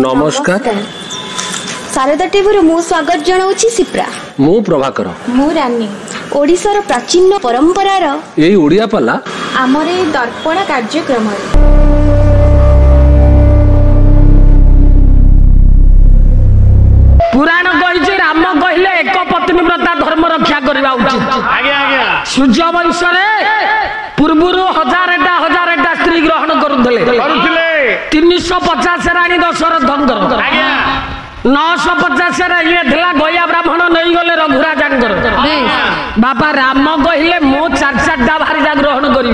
नमस्कार शारदा टीवी मु स्वागत जनाऊँ सिप्रा मु प्रभाकर मु रानी ओडिशार प्राचीन परंपरार यही ओडिया पाला आमर दर्पण कार्यक्रम पुराण कही राम कहले एक पत्नी व्रता धर्म रक्षा करवा उचित। सूर्य वंश पूर्व हजार स्त्री ग्रहण करुले 350 राणी दशरथ 950 ये गया ब्राह्मण नहीं गले रघुराजा बापा राम कहले मु 4 भारिजा ग्रहण करी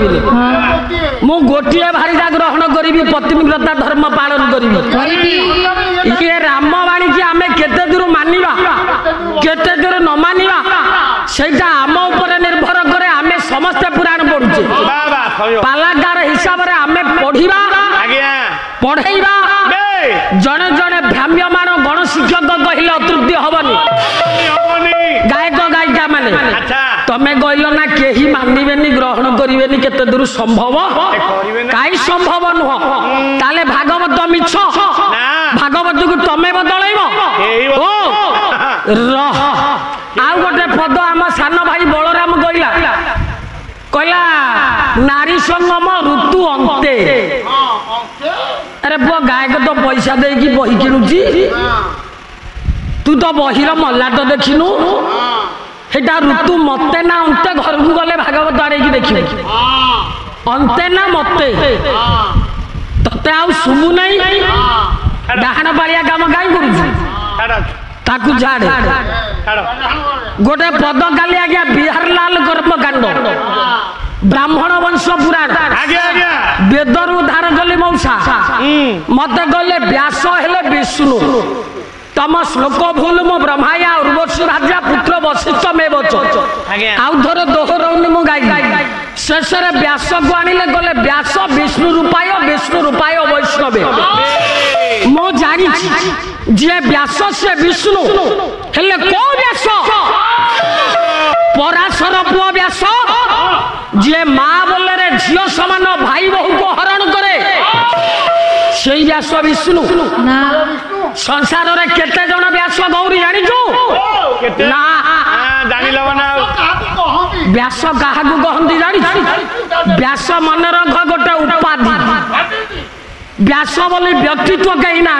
मु गोटे भारिजा ग्रहण करी पत्नी व्रता धर्म पालन करी ये रामवाणी की आमे केते दूर मानिबा केते दूर न मानिबा सेटा आम ऊपर निर्भर करे आमे समस्त पुराण पढुचे पालागार हिसाब रे आमे पढिबा पढैबा जने जने भ्राम्यमान गण शिक्षक कहले अतृप्ति हबनी गायक गायिका माने तमे कहलो ना केही मानिबेनी ग्रहण करिवेनी केते दूर संभव काई संभव नुह ताले भागवत मिछ भागवत को तमे बदलैबो ओ रह आउ गोटे पद आम सान भाई बलराम कहला नारी संगम ऋतु अंते अरे पुआ गायक तो पैसा दे कि बही किणुची तू तो बहिर मल्ला तो देखिनु हेटा ऋतु मते ना अंते घर को गले भागवत आड़े की देखिबे अंते ना मते तते आउ सुबु नहीं डाहाण बालिया काम काई करू ताकू झाड़े गोटे पद काली आज्ञा बिहार लाल कर्मकांड ब्राह्मण वंश पुराण वेदर उद्धार कले मौसा मत कहले व्यास हेले विष्णु तम श्लोक भूल मो ब्रह्माया उर्वशी राजा पुत्र वशिष्ठ में बच आउ थोड़े दोहरौनी मु गाई शेष व्यास को आनिले गले व्यास विष्णु रूपाय वैष्णवे मो जानी जे व्यास से विष्णु हेले को व्यास पराशर पुआ व्यास जे माँ बोले रे झियो समान भाई बहू को हरण करे से व्यास विष्णु संसार रे केते जण व्यास गौरी जानिछु ना जानिलव ना व्यास काहा को कहंती जानि व्यास मन रख गोटे उपाधि व्यास बोली व्यक्तित्व कहीं ना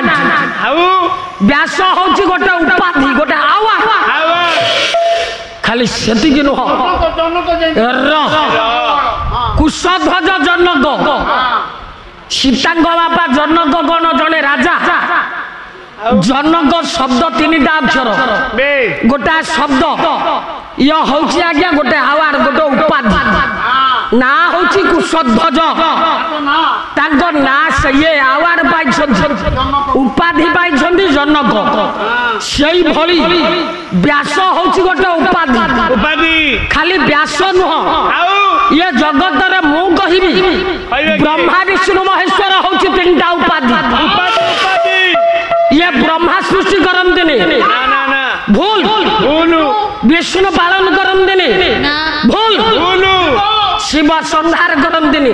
व्यास होची गोटे उपाधि गोटे आवा खाली सेतिक नुह कुशध्वज जनक सीतांग बापा जनक गण जने राजा जनक शब्द 3टा अक्षर गोटा शब्द ये हूँ आज्ञा गोटे आवार गोटे उपाधि ना हूँ कुशध्वज ना से ये आवार पाई उपाधि पाई जनक से भली व्यास हूँ गोटे उपाधि खाली व्यास नुह ये जगत रे मु कहिबी ब्रह्मा विष्णु महेश्वर हूँ 3टा उपाधि ये ब्रह्मा सृष्टि करंतिनी भूल विष्णु पालन करंतिनी भूल शिव संहार करंतिनी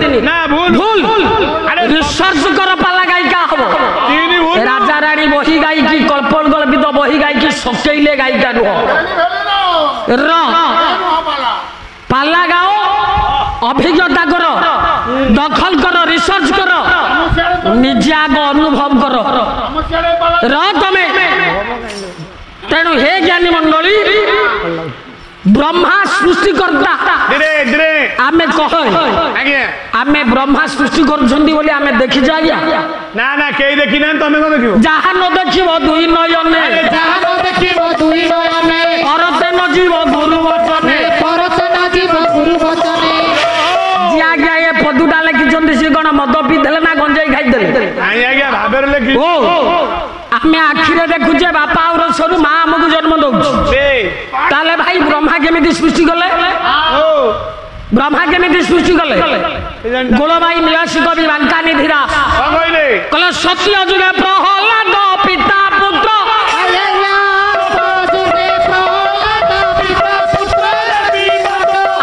भूल रिसर्च कर पाला गायिका हम राजा रानी बही गायिकी कल्पन कल्पित बही गायिकी सकेइले गायिका नुह पाला गाओ अभिज्ञता कर दखल कर रिसर्च कर निजे आग अनुभव कर तमे तेणु हे ज्ञानी मंडली ब्रह्मा सृष्टिकर्ता आमे कह आमे ब्रह्मा सृष्टि करछंती बोली आमे देखि जाइया ना ना केई देखि ना तमे को देखिबो जहा न देखिबो दुई नयने जहा न देखिबो दुई नयने परते न जीव गुरु वचने परते न जीव गुरु वचने जिया गया ये पदुटा लिखिछंती से कोन मद पी देले ना गंजाई खाइ देले आई आज्ञा भाबेर लेखि ओ आमे आखिरे देखुचे बापा और सरू मां हमकु जन्म दउछ ताले भाई ब्रह्मा केमिति सृष्टि करले ब्रह्मा केमिति सृष्टि करले गोलबाई निवासी कवि बांकानी धीरा कहले सत्य जुगे प्रहलाद पिता पुत्र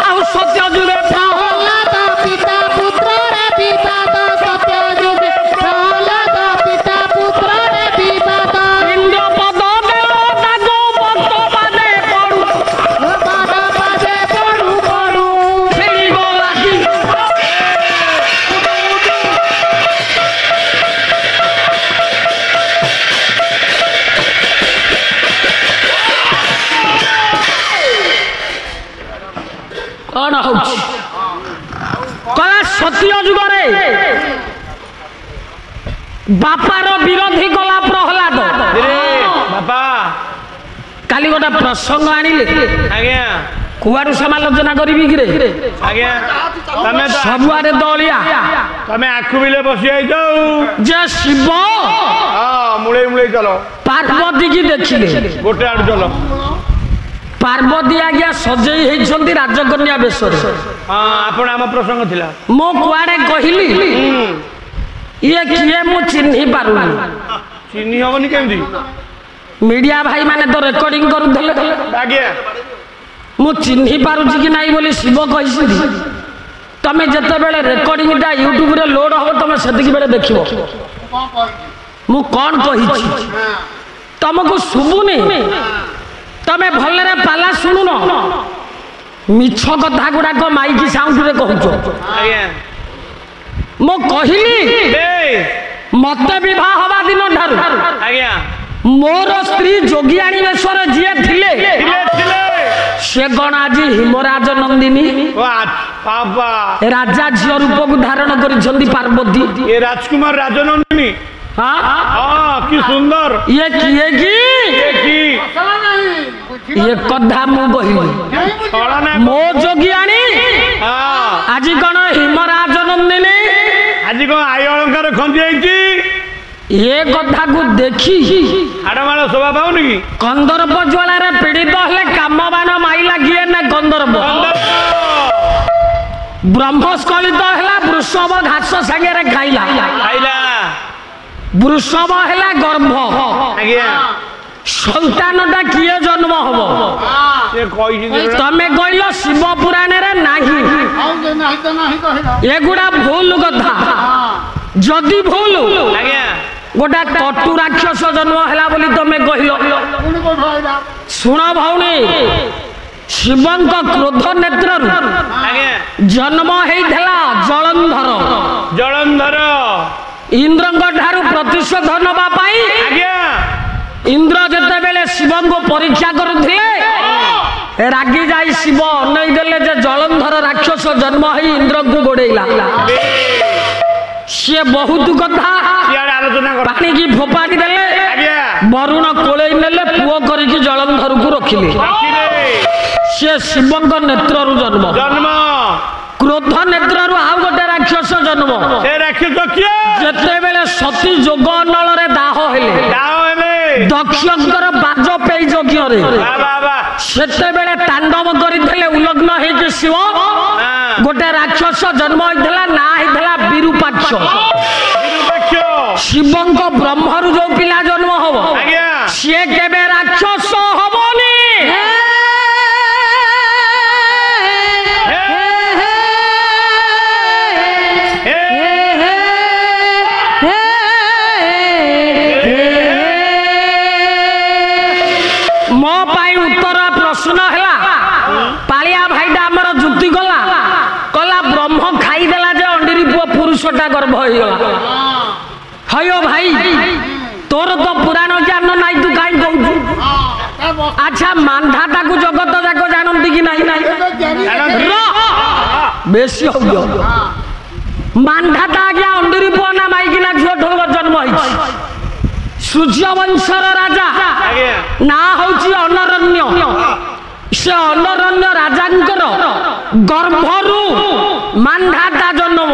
आउ सत्य जुगे प्रहलाद पिता पुत्र रे पिता सत्य जुगे प्रहलाद पिता पुत्र रे कौन होउछि कला सत्य जुगरे बापार विरोधी कला प्रहलाद बापा काली गोटा प्रसंग आनिले आज्ञा कुआडू समालोचना करिबि कि रे आज्ञा तमे तो सबुआरे दलिया तमे आखु बिले बसि आइजौ जे शिव हां मुळे मुळे चलो पार्वती की देखिले गोटे आड़ चलो पार्वती आज्ञा सजई हेइछंती राजकन्या बेशरे हां आपण आम प्रसंग थिला मो कुआडे कहिली ये किए मु चिन्ही पारुनी चिन्ही होबनी केमदी मीडिया भाई माने तो रेकर्डिंग करुथले आज्ञा मु चिन्ही पारुछि कि नाही बोली शिव कहिसिंदी तमे जते बेले रेकर्डिंग टा यूट्यूब रे लोड हो तमे सेतिकी बेले देखिबो मु कोन कहिछि तमको सुबुनी तमे भलरे पाला सुनुनो मिछ कथा गुडा को माइक साउंड रे कहउछो आज्ञा मु कहिली मते विवाह हवा दिन ठारू आज्ञा मोर स्त्री जोगियाणी बेशर जिए थिले से कौन आज हिमराज नंदिनी बाबा राजा झील रूप को धारण कर पार्वती ये राजकुमार राजनंदिनी हाँ हाँ कि सुंदर ये किए की ये कथा मु कहिली मो जोगियाणी आज कौन हिमराज नंदिनी आज कौन आय अलंकार खंजी जाइछि ये कथा को देखी आडमाल शोभा पाउनी कि कंदर्प ज्वालार पीड़ित हेले कामबान माइला किए ना कंदर्प ब्रह्मस्खलित है वृषभ घास सागे खाइला वृषभ है गर्भ संतानटा किए जन्म हम तमे कहल शिव पुराण नहीं एगुड़ा भूल कथा जदि भूल गोटा कटु राक्षस जन्म है बोली तमे कहल शुण भौणी शिवंक क्रोध नेत्र जन्म होता जलंधर जलंधर इंद्र ठारू प्रतिशोध नवा इंद्र जिते बेले शिव को परीक्षा करुले रागी जाई शिव अनई देले जे जलंधर राक्षस जन्म हो इंद्र को गोड़ेला सी बहुत कथा पानी की फोपाड़ी देले वरुण कोले नेले पुओ करिकी जलंधर को रखिले से शिव नेत्र जन्म क्रोध नेत्र आउ गोटे राक्षस जन्म जिते बेले सती जोग नल दाह हेले दक्षर बाजपेयी यज्ञ सेते बेले तांडव करते उलग्न होगी शिव गोटे राक्षस जन्म होता ना होता विरूपाक्ष शिवंक ब्रह्मरु जो पिला जन्म हम सी केबे राक्षस हबनी मो पाई उत्तर प्रश्न है पालिया भाईटा आमर जुक्ति कला कला ब्रह्म खाईदेला जे अंडीरी पुओ पुरुषटा गर्भ होइगला हयो भाई तोर तो पुराण ज्ञान नाई तू काई कहू अच्छा मांधाता को जगत जाक जानती कि नहीं बेसी हो गयो मांधाता आज्ञा अंडीरी पुओ ना माइकिना झियो ठोक जन्म होइछि सूर्यवंशर राजा ना होची अनरण्य से अनरण्य राजांकर गर्भरु मांधाता जन्म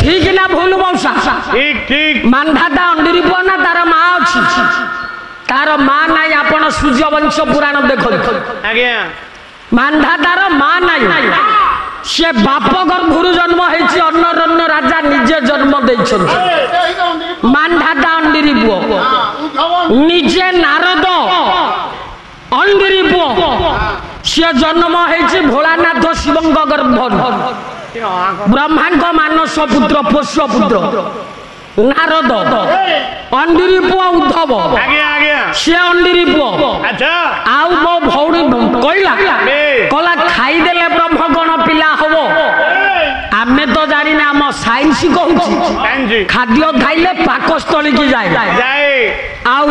ठीक ना भूल मौसा ठीक ठीक मांधाता अंडीरी पुओ ना तार माँ अच्छी तार माँ नाई आपण सूर्यवंश पुराण देख मांधातार माँ नाई से बाप गर्भरु जन्म होइछि अनरण्य राजा निजे जन्म देइछन्ति मांधाता अंडीरी पुओ निजे नारद अंडीरी पुओ से जन्म होइछि भोलानाथ शिवंक गर्भरु ब्रह्मांक मानस पुत्र पोष्य पुत्र नारद अंडीरी पुओ उद्धव से अंडीरी पुओ आउ मो भौणी कहला कला खाईदेले ब्रह्म गण पिला हबो आमे तो जानी ना हम साइंस कहूची खाद्य खाइले पाकस्थली की जाए आउ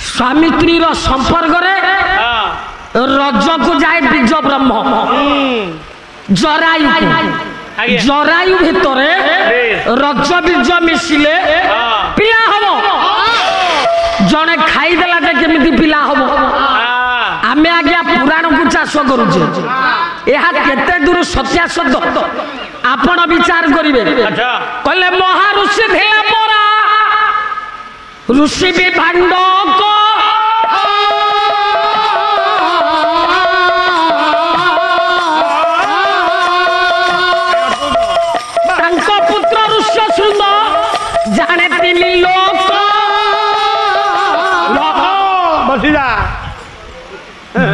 स्वामी स्त्री संपर्क रे रज को जाए बीज ब्रह्म ଜରାୟୁ ଆଜ୍ଞା ଜରାୟୁ ଭିତରେ ରଜ ବୀଜ ମିଶିଲେ ପିଲା ହବ। ଜଣେ ଖାଇଦେଲା ଯେ କେମିତି ପିଲା ହବ? ଆମେ ଆଜ୍ଞା ପୁରାଣକୁ ଚାଷ କରୁଛେ, ଏହା କେତେ ଦୂର ସତ୍ୟାସତ ଆପଣ ବିଚାର କରିବେ। କହିଲେ ମହାଋଷି ଥିଲା ପରା ଋଷି ବିଭାଣ୍ଡ ତାଙ୍କ ପୁତ୍ର ଋଷ୍ୟ ଶୃଙ୍ଗ ଜାଣେ ତିନି ଲୋକ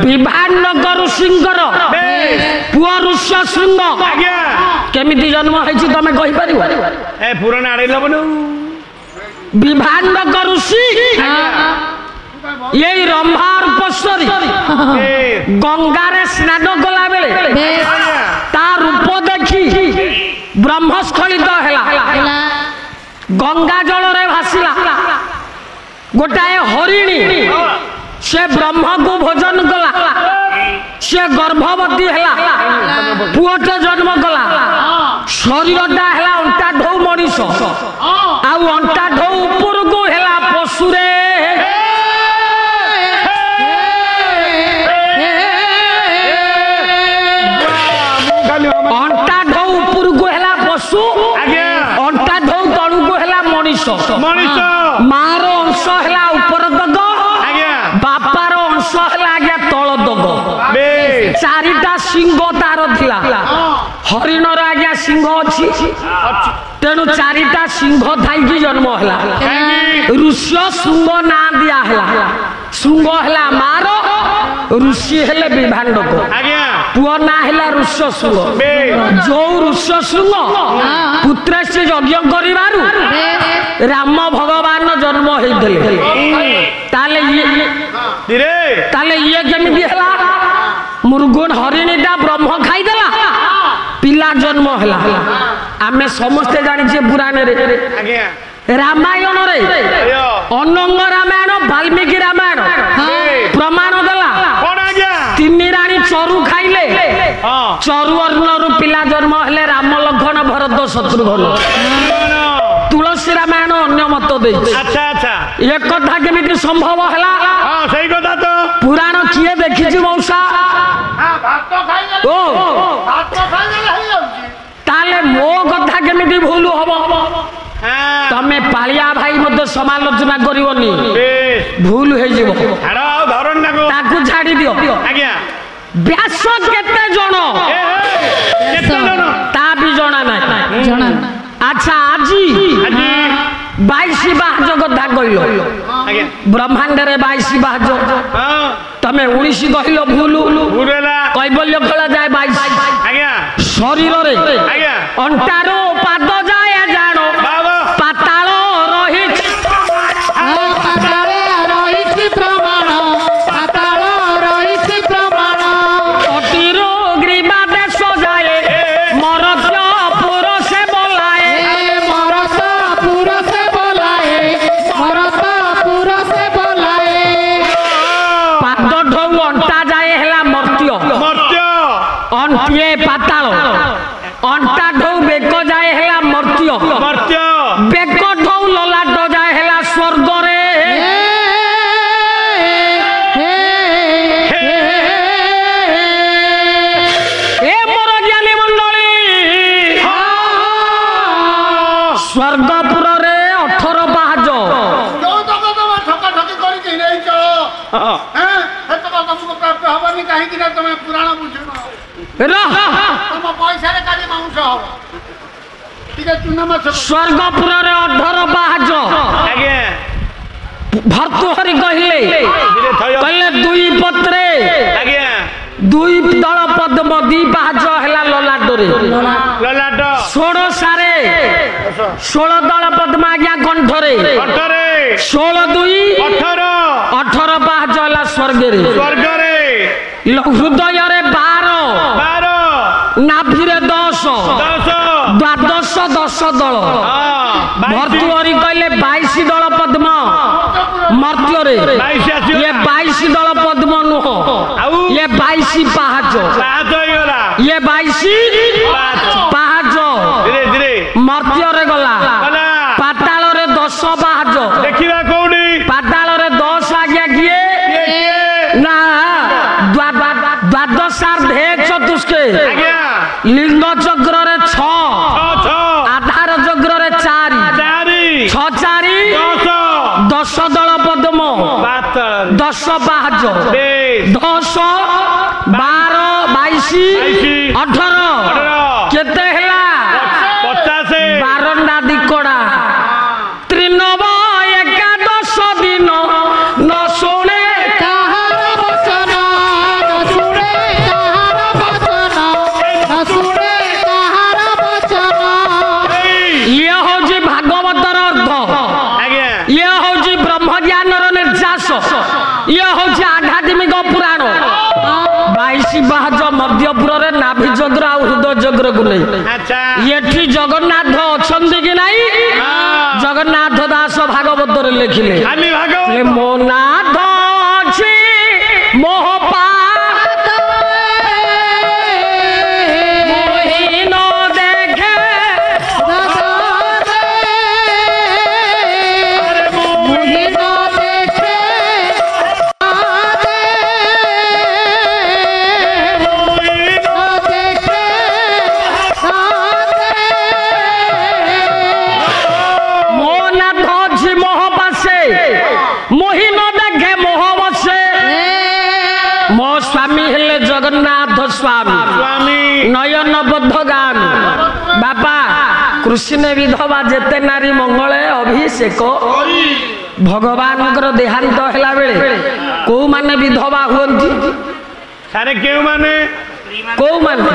ବିଭାଣ୍ଡ ଋଷିଙ୍କର ପୁଅ ଋଷ୍ୟ ଶୃଙ୍ଗ କେମିତି ଜନ୍ମ ହେଇଛି ତମେ କହିପାରିବ? ପୁରାଣ ଆଡ଼େଇଲ ବିଭାଣ୍ଡ ଋଷି ଏଇ ରମ୍ଭା ରୂପେଶ୍ୱରୀ ଗଙ୍ଗାରେ ସ୍ନାନ କଲା ବେଳେ ତା ରୂପ ଦେଖି ବ୍ରହ୍ମସ୍ଖଳିତ ହେଲା। ଗଙ୍ଗା ଜଳରେ ଭାସିଲା ଗୋଟାଏ ହରିଣୀ, ସେ ବ୍ରହ୍ମକୁ ଭୋଜନ କଲା, ସେ ଗର୍ଭବତୀ ହେଲା, ପୁଅଟେ ଜନ୍ମ କଲା। ଶରୀରଟା ହେଲା ଅଣ୍ଟା ଢଉ ମଣିଷ, ଆଉ ଅଣ୍ଟା ଢଉ ଉପରକୁ ହେଲା ପଶୁରେ। ଅଣ୍ଟା ଢଉ ଉପରକୁ ହେଲା ପଶୁ, ଅଣ୍ଟା ଢଉ ତଳକୁ ହେଲା ମଣିଷ। ମାର ଅଂଶ ହେଲା ଉପର ଦଗ, ବାପାର ଅଂଶ ହେଲା ଆଜ୍ଞା ତଳ ଦଗ। ଚାରିଟା ସିଂହ ତାର ଥିଲା। ହରିଣର ଆଜ୍ଞା ସିଂହ ଅଛି, ତେଣୁ ଚାରିଟା ସିଂହ ଥାଇକି ଜନ୍ମ ହେଲା। ଋଷ୍ୟ ଶୃଙ୍ଗ ନାଁ ଦିଆ ହେଲା। ଶୃଙ୍ଗ ହେଲା ମାର, ଋଷି ହେଲେ ବିଭାଣ୍ଡକ, ପୁଅ ନାଁ ହେଲା ଋଷ୍ୟ ଶୃଙ୍ଗ। ଯୋଉ ଋଷ୍ୟ ଶୃଙ୍ଗ ପୁତ୍ର ସେ ଯଜ୍ଞ କରିବାରୁ ରାମ ଭଗବାନ ଜନ୍ମ ହେଇଥିଲେ। ତାହେଲେ ଇଏ କେମିତି ହେଲା? ମୃଗୁଣ ହରିଣୀଟା ବ୍ରହ୍ମ ଖାଇଦେଲା, ପିଲା ଜନ୍ମ ହେଲା। ଆମେ ସମସ୍ତେ ଜାଣିଛେ ପୁରାଣରେ, ରାମାୟଣରେ ଅନଙ୍ଗ ରାମାୟଣ, ବାଲ୍ମୀକି ରାମାୟଣ ପ୍ରମାଣ ଦେଲା। ତିନି ରାଣୀ ଚରୁ ଖାଇଲେ, ଚରୁ ଅର୍ଣ୍ଣରୁ ପିଲା ଜନ୍ମ ହେଲେ ରାମ ଲକ୍ଷ୍ମଣ ଭରତ ଶତ୍ରୁଘ୍ନ। ତୁଳସୀ ରାମାୟଣ ଅନ୍ୟ ମତ ଦେଇଛି। ଏ କଥା କେମିତି ସମ୍ଭବ ହେଲା? ସେଇ କଥା ତ ପୁରାଣ କିଏ ଦେଖିଛି ମଉସା? ତାହେଲେ ମୋ କଥା କେମିତି ଭୁଲ ହବ? ତମେ ପାଳିଆ ଭାଇ ମଧ୍ୟ ସମାଲୋଚନା କରିବନି, ଭୁଲ ହେଇଯିବ। ତାକୁ ଛାଡି ଦିଅ। ବ୍ୟାସ କେତେ ଜଣ ତା ବି ଜଣା ନାହିଁ। ଆଚ୍ଛା, ଆଜି 22 ବାହାଜ କଥା କହିଲ, ବ୍ରହ୍ମାଣ୍ଡରେ 22 ବାହାଜ, ତମେ 19 କହିଲ, ଭୁଲ। କୈବଲ୍ୟ ଖୋଳା ଯାଏ 22। ଶରୀରରେ ଅଣ୍ଟାରୁ ପାଦ ଯାଏ ଜାଣ ପାତାଳ ରହିଛି ଅଟିରୁ ଗ୍ରୀବା ଦେଶ ଯାଏ ମରତ ପୁରୁଷ ବୋଲାଏ। ପାଦ ଢଉ ଅଣ୍ଟା ଯାଏ ହେଲା ମର୍ତ୍ତ୍ୟ, ଅଣ୍ଟିଏ ପାତାଳ। ଅଣ୍ଟା ଢଉ ବେକ ଯାଏ ହେଲା ମର୍ତ୍ତ୍ୟ, ବେକ ଢଉ ଲଲାଟ ଯାଏ ହେଲା ସ୍ୱର୍ଗରେ। ଏ ମୋର ଜ୍ଞାନୀ ମଣ୍ଡଳୀ, ସ୍ୱର୍ଗପୁରରେ 18 ପାହାଚ। କାହିଁକି ନା ତମେ ପୁରାଣ ବୁଝୁନ, ପଇସାରେ କାଲି ମାଉଁସ ହବ। ସ୍ୱର୍ଗପୁରରେ 18 ପାହାଚ। ଭର୍ତ୍ତୃହରି କହିଲେ, ଦୁଇ ପତ୍ରେ 2 ଦଳ ପଦ୍ମ, 2 ପାହାଚ ହେଲା ଲଲାଟରେ। 16 ଦଳ ପଦ୍ମ ଆଜ୍ଞା କଣ୍ଠରେ। 16 2 18 ପାହାଚ ହେଲା ସ୍ୱର୍ଗରେ। ହୃଦୟରେ 12, ନାଭିରେ 10, 12 10 ଦଳ। ଭର୍ତ୍ତୃହରି କହିଲେ 22 ଦଳ ପଦ୍ମ ମର୍ତ୍ତ୍ୟରେ। ଇଏ 22 ଦଳ ପଦ୍ମ ନୁହଁ, ଇଏ 22 ପାହାଚ। ଇଏ 22 ସାର୍ଦ୍ଧେ ଚତୁଷ୍କେ ଆଜ୍ଞା ଲିଙ୍ଗ ଚକ୍ରରେ 6 ଛଅ ଆଧାର ଚକ୍ରରେ 4 ଚାରି 6 4 10 ଦଳ ପଦ୍ମ 10 ପାହାଚ 10 12 22 18 କେତେ ହେଲା 50 ବାରଣ୍ଡା ଦିକଡା ତ୍ରିନବ ଏକାଦଶ ଦିନ ନ ଶୁଣେ କାହାର ବଚନ ନ ଶୁଣେ କାହାର ବଚନ ନ ଶୁଣେ କାହାର ବଚନ ଇଏ ହଉଛି ଭାଗବତର ଅର୍ଥ ଆଜ୍ଞା ଇଏ ହଉଛି ବ୍ରହ୍ମଜ୍ଞାନର ନିର୍ଯାସ ଇଏ ହଉଛି ଆଧ୍ୟାତ୍ମିକ ପୁରାଣ 22 ପାହାଚ ମଧ୍ୟପୁରରେ ନାଭି ଚକ୍ର ଆଉ ହୃଦୟ ଚକ୍ରକୁ ନେଇ ଆଚ୍ଛା ଏଠି ଜଗନ୍ନାଥ ଅଛନ୍ତି କି ନାଇଁ ଜଗନ୍ନାଥ ଦାସ ଭାଗବତରେ ଲେଖିଲେ ଖାଲି ଭାଗ ଏ ମୋ ନାଥ ଅଛି ମୋହ ପାଦ ମୋହିନ ଦେଖେ ମୁହିନ ଦେଖେ ମୋ ନାଥ ଅଛି ମୋହ ପାଶେ ମୋହିନ ଦେଖେ ମୋହ ବସେ ମୋ ସ୍ୱାମୀ ହେଲେ ଜଗନ୍ନାଥ ସ୍ୱାମୀ ସ୍ୱାମୀ ନୟନବଦ୍ଧ ଗାନ ବାପା କୃଷ୍ଣ ବିଧବା ଯେତେ ନାରୀ ମଙ୍ଗଳେ ଅଭିଷେକ ଭଗବାନଙ୍କର ଦେହାନ୍ତ ହେଲା ବେଳେ କୋଉମାନେ ବିଧବା ହୁଅନ୍ତି ସାରେ କେଉଁମାନେ କୋଉମାନେ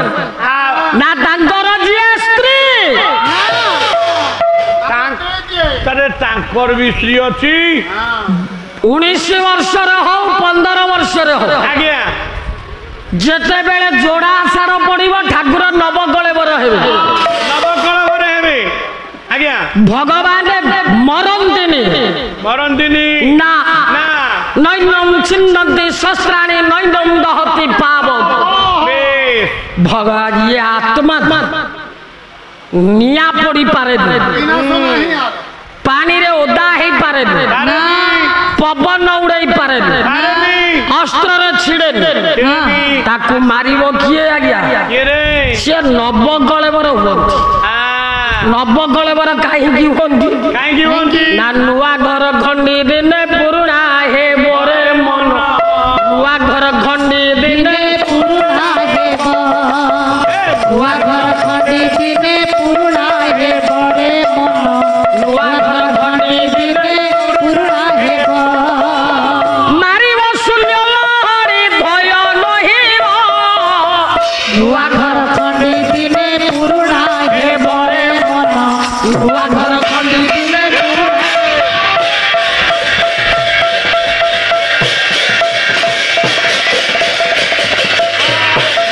ନା ତାଙ୍କର ଯିଏ ସ୍ତ୍ରୀ ତାରେ ତାଙ୍କର ବି ସ୍ତ୍ରୀ ଅଛି 19 ବର୍ଷର ହଉ 15 ବର୍ଷର ହଉ ଆଜ୍ଞା ଯେତେବେଳେ ଯୋଡ଼ା ଆଷାଢ଼ ପଡିବ ଠାକୁର ନବକଳେବର ହେବେ ନବକଳେବର ହେବେ ଆଜ୍ଞା ଭଗବାନ ମରନ୍ତିନି ମରନ୍ତିନି ନା ନା ନୈନମ ଛିନ୍ଦନ୍ତି ଶସ୍ତ୍ରାଣୀ ନୈନମ ଦହତି ପାବ ବେଶ ଭଗବାନ ଇଏ ଆତ୍ମା ନିଆଁ ପଡି ପାରେନି ପାଣିରେ ଓଦା ହେଇପାରେନି ପବନ ଉଡେଇ ପାରେନି ଅସ୍ତ୍ରରେ ଛିଡେନି ତାକୁ ମାରିବ କିଏ ଆଜ୍ଞା ସିଏ ନବକଳେବର ହୁଅନ୍ତି ନବକଳେବର କାହିଁକି ହୁଅନ୍ତି କାହିଁକି ହୁଅନ୍ତି ନା ନୂଆ ଘର ଖଣ୍ଡି ଦିନେ ପୁରୁଣା ହେ ବୋରେ ମନ ନୂଆ ଘର ଖଣ୍ଡି ଦିନେ ପୁରୁଣା ହେବ ନୂଆ ଘର ଖଣ୍ଡି ଦିନେ ପୁରୁଣା ହେବ ରେ ମନ ନୂଆ ଘର ଖଣ୍ଡି ଦିନେ ପୁରୁଣା ହେବ ମାରିବ ଶୂନ୍ୟ ଲହରୀ ଭୟ ନହିବ ନୂଆ ଘର ଖଣ୍ଡି ଦିନେ ପୁରୁଣା ହେବ ରେ ମନ ନୂଆ ଘର ଖଣ୍ଡି ଦିନେ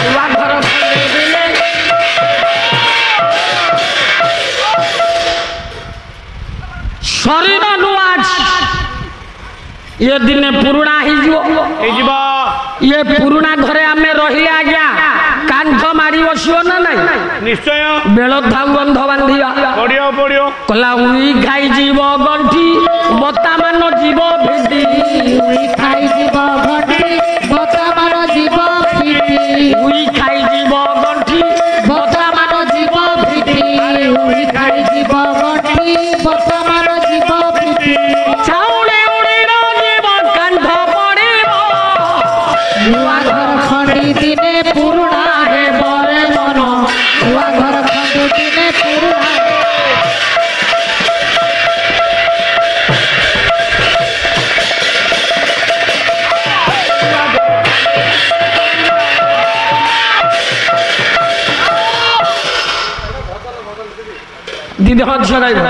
ନୂଆ ଘର ଖଣ୍ଡି ଦିନେ ଶରୀର ନୂଆ ଅଛି ଇଏ ଦିନେ ପୁରୁଣା ହେଇଯିବ ହେଇଯିବ ଇଏ ପୁରୁଣା ଘରେ ଆମେ ରହିଲେ ଆଜ୍ଞା କାନ୍ଥ ମାରି ବସିବ ନା ନାଇଁ ନିଶ୍ଚୟ ବେଳ ଥାଉ ଗନ୍ଧ ବାନ୍ଧିବା ପଡିବ ପଡିବ କଲା ଉଇ ଖାଇଯିବ ଗଣ୍ଠି ବତା ମାନ ଯିବ ଭିଡ଼ି ଉଇ ଖାଇଯିବ ଘଣ୍ଟି ବର୍ତ୍ତମାନ ଯିବ ଫିଟି ଉଇ ଖାଇଯିବ ଗଣ୍ଠି ବର୍ତ୍ତମାନ ଯିବ ଫିଟି ଉଇ ଖାଇଯିବ ଘଣ୍ଟି ବର୍ତ୍ତମାନ ଯିବ ଫିଟି ଚାଉଳେ ଉଡ଼ିର ଯିବ କାନ୍ଧ ପଡ଼ିବ ନୂଆ ଘର ଖଣ୍ଡି ଦିନେ ପୁରୁଣା ହେବ ରେ ମନ ନୂଆ ଘର ଖଣ୍ଡି ଦିନେ ପୁରୁଣା ଦିଦି ହଜ ଗାଇବ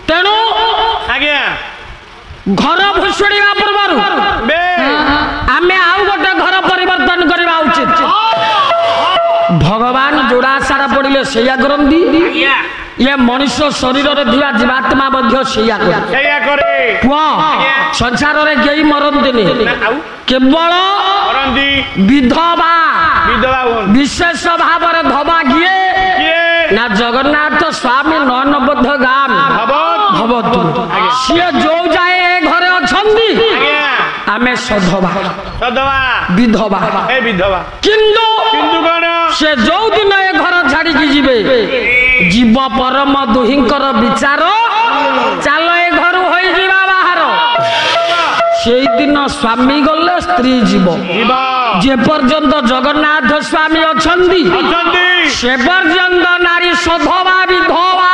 ତେଣୁ ଆଜ୍ଞା ଘର ଭୁଷୁଡ଼ିବା ପୂର୍ବରୁ ବେ ଆମେ ଆଉ ଗୋଟେ ଘର ପରିବର୍ତ୍ତନ କରିବା ଉଚିତ ଭଗବାନ ଯୋଡ଼ା ଆଷାଢ଼ ପଡ଼ିଲେ ସେଇଆ କରନ୍ତି ଇଏ ମଣିଷ ଶରୀରରେ ଥିବା ଜୀବାତ୍ମା ମଧ୍ୟ ସେଇଆ କରେ ସେଇଆ କରେ ପୁଅ ସଂସାରରେ କେହି ମରନ୍ତିନି ଆଉ କେବଳ କରନ୍ତି ବିଧବା ବିଧବା ହୁଅନ୍ତି ବିଶେଷ ଭାବରେ ଧବା କିଏ କିଏ ନା ଜଗନ୍ନାଥ ସ୍ୱାମୀ ନୟନବଦ୍ଧ ଗାନ ଭବତ ଭବତୁ ସିଏ ଯୋଉ ଯାଏ ଏ ଘରେ ଅଛନ୍ତି ଆଜ୍ଞା ଆମେ ସଧବା ସଦବା ବିଧବା ଏ ବିଧବା କିନ୍ତୁ କିନ୍ତୁ କଣ ସେ ଯୋଉ ଦିନ ଏ ଘର ଛାଡିକି ଯିବେ ଜୀବ ପରମ ଦୁହିଁଙ୍କର ବିଚାର ଚାଲ ଏ ଘରୁ ହୋଇଯିବା ବାହାର ସେଇଦିନ ସ୍ୱାମୀ ଗଲେ ସ୍ତ୍ରୀ ଯିବ ଯେ ପର୍ଯ୍ୟନ୍ତ ଜଗନ୍ନାଥ ସ୍ୱାମୀ ଅଛନ୍ତି ସେ ପର୍ଯ୍ୟନ୍ତ ନାରୀ ସଧବା ବିଧବା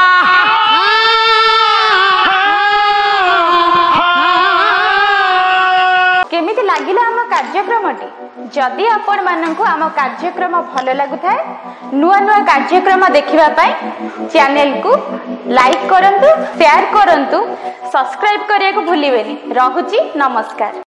केमिति लागिला आम कार्यक्रमटी जदि आपण माननकु आम कार्यक्रम भल लागुथाय नुआ नुआ कार्यक्रम देखिबा पाई चैनल को लाइक करंतु शेयर करंतु सब्सक्राइब करिया को भूलिबेनी रहुची नमस्कार।